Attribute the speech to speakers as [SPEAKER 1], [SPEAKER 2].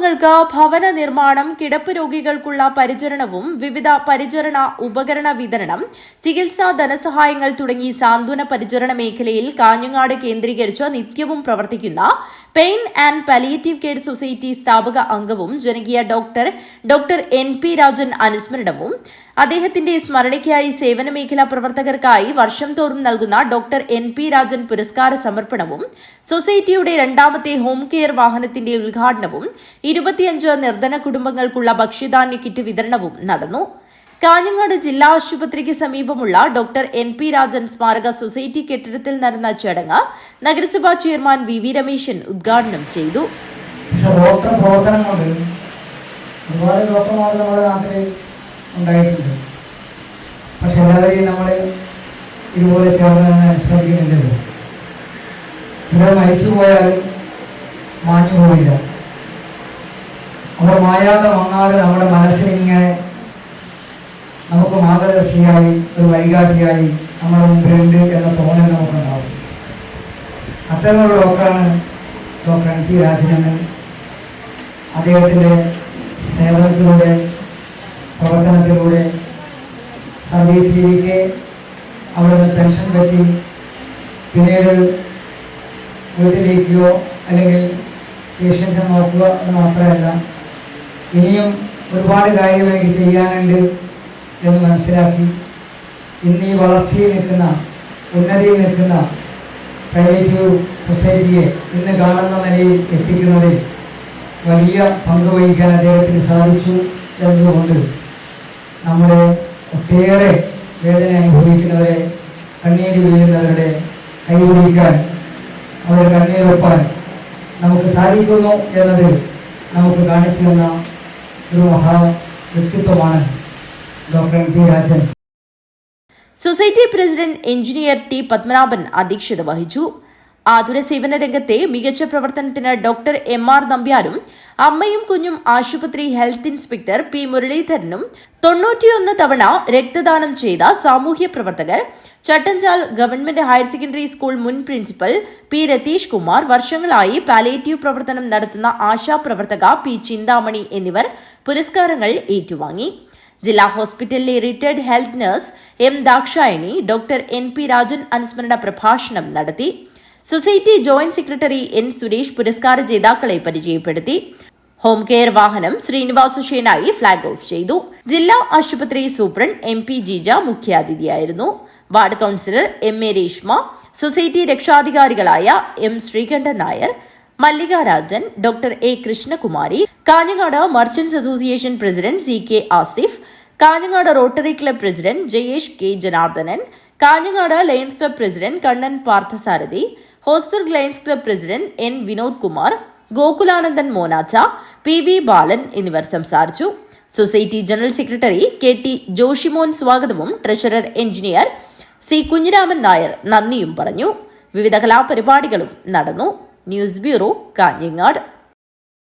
[SPEAKER 1] കുടുംബങ്ങൾക്ക് ഭവന നിർമ്മാണം, കിടപ്പ് രോഗികൾക്കുള്ള പരിചരണവും വിവിധ പരിചരണ ഉപകരണ വിതരണം, ചികിത്സാ ധനസഹായങ്ങൾ തുടങ്ങി സാന്ത്വന പരിചരണ മേഖലയിൽ കാഞ്ഞങ്ങാട് കേന്ദ്രീകരിച്ച് നിത്യവും പ്രവർത്തിക്കുന്ന pain and palliative care society സ്ഥാപക അംഗവും ജനകീയ ഡോക്ടർ NP രാജൻ അനുസ്മരണവും അദ്ദേഹത്തിന്റെ സ്മരണയ്ക്കായി സേവന മേഖലാ പ്രവർത്തകർക്കായി വർഷം തോറും നൽകുന്ന ഡോക്ടർ NP രാജൻ പുരസ്കാര സമർപ്പണവും സൊസൈറ്റിയുടെ രണ്ടാമത്തെ ഹോം കെയർ വാഹനത്തിന്റെ ഉദ്ഘാടനവും 25 നിർധന കുടുംബങ്ങൾക്കുള്ള ഭക്ഷ്യധാന്യ കിറ്റ് വിതരണവും നടന്നു. കാഞ്ഞങ്ങാട് ജില്ലാ ആശുപത്രിക്ക് സമീപമുള്ള ഡോക്ടർ NP രാജൻ സ്മാരക സൊസൈറ്റി കെട്ടിടത്തിൽ നടന്ന ചടങ്ങ് നഗരസഭാ ചെയർമാൻ VV രമേശൻ ഉദ്ഘാടനം ചെയ്തു.
[SPEAKER 2] ഉണ്ടായിട്ടുണ്ട്. പക്ഷെ എല്ലാവരെയും നമ്മൾ ഇതുപോലെ ചേർന്ന് ശ്രമിക്കുന്നില്ലല്ലോ. ചിലർ മരിച്ചു പോയാലും മാഞ്ഞു പോയില്ല. അവർ മായാതെ മങ്ങാതെ നമ്മുടെ മനസ്സിനിങ്ങനെ നമുക്ക് മാർഗദർശിയായി ഒരു വഴികാട്ടിയായി നമ്മുടെ മുമ്പിലുണ്ട് എന്ന തോന്നൽ നമുക്കുണ്ടാവും. അത്തരമൊരു ഡോക്ടറാണ് ഡോക്ടർ NP രാജൻ. അദ്ദേഹത്തിൻ്റെ സേവനത്തിലൂടെ പ്രവർത്തനത്തിലൂടെ സർവീസ് രീതിക്ക് അവിടുന്ന് പെൻഷൻ പറ്റി പിന്നീട് വീട്ടിലേക്കോ അല്ലെങ്കിൽ പേഷ്യൻസിനെ നോക്കുക എന്ന് മാത്രമല്ല ഇനിയും ഒരുപാട് കാര്യങ്ങൾ എനിക്ക് ചെയ്യാനുണ്ട് എന്ന് മനസ്സിലാക്കി ഇന്ന് ഈ വളർച്ചയിൽ നിൽക്കുന്ന ഉന്നതിയിൽ നിൽക്കുന്ന പാലിയേറ്റീവ് സൊസൈറ്റിയെ ഇന്ന് കാണുന്ന നിലയിൽ എത്തിക്കുന്നതിൽ വലിയ പങ്ക് വഹിക്കാൻ അദ്ദേഹത്തിന് സാധിച്ചു എന്നതുകൊണ്ട് നമ്മുടെ ഒട്ടേറെ വേദന അനുഭവിക്കുന്നവരെ, കണ്ണീര് വീഴുന്നവരുടെ കൈപിടിക്കാൻ, അവരുടെ കണ്ണീരൊപ്പാൻ നമുക്ക് സാധിക്കുന്നു എന്നത് നമുക്ക് കാണിച്ചു തന്ന ഒരു മഹാ വ്യക്തിത്വമാണ് doctor NP Rajan.
[SPEAKER 1] Society president engineer T Padmanabhan അധ്യക്ഷത വഹിച്ചു. ആതുര സേവന രംഗത്തെ മികച്ച പ്രവർത്തനത്തിന് ഡോക്ടർ MR നമ്പ്യാരും അമ്മയും കുഞ്ഞും ആശുപത്രി ഹെൽത്ത് ഇൻസ്പെക്ടർ P മുരളീധരനും 91 തവണ രക്തദാനം ചെയ്ത സാമൂഹ്യ പ്രവർത്തകർ, Chattanchal government higher secondary school മുൻ പ്രിൻസിപ്പൽ P രതീഷ് കുമാർ, വർഷങ്ങളായി പാലിയേറ്റീവ് പ്രവർത്തനം നടത്തുന്ന ആശാപ്രവർത്തക P ചിന്താമണി എന്നിവർ പുരസ്കാരങ്ങൾ ഏറ്റുവാങ്ങി. ജില്ലാ ഹോസ്പിറ്റലിലെ retired health nurse M Dakshayani doctor NP Rajan അനുസ്മരണ പ്രഭാഷണം നടത്തി. Society joint secretary N Suresh പുരസ്കാര ജേതാക്കളെ പരിചയപ്പെടുത്തി. ഹോം കെയർ വാഹനം ശ്രീനിവാസുഷേനായി ഫ്ളാഗ് ഓഫ് ചെയ്തു. ജില്ലാ ആശുപത്രി സൂപ്രണ്ട് MP ജീജ മുഖ്യാതിഥിയായിരുന്നു. Ward councillor MA Reshma, society രക്ഷാധികാരികളായ M Sreekantan Nair, Mallika Rajan, doctor A Krishnakumari, Kanhangad merchants association president CK Asif, Kanhangad rotary club president Jayesh K Janardhanan, Kanhangad lions club president Kannan Parthasarathy, Hosdurg lions club president N Vinod Kumar, Gokulanandan Monacha, PV Balan എന്നിവർ സംസാരിച്ചു. Society general secretary KT Joshimon സ്വാഗതവും treasurer engineer C Kunhiraman Nair നന്ദിയും പറഞ്ഞു. വിവിധ കലാപരിപാടികളും നടന്നു. News bureau, Kanhangad.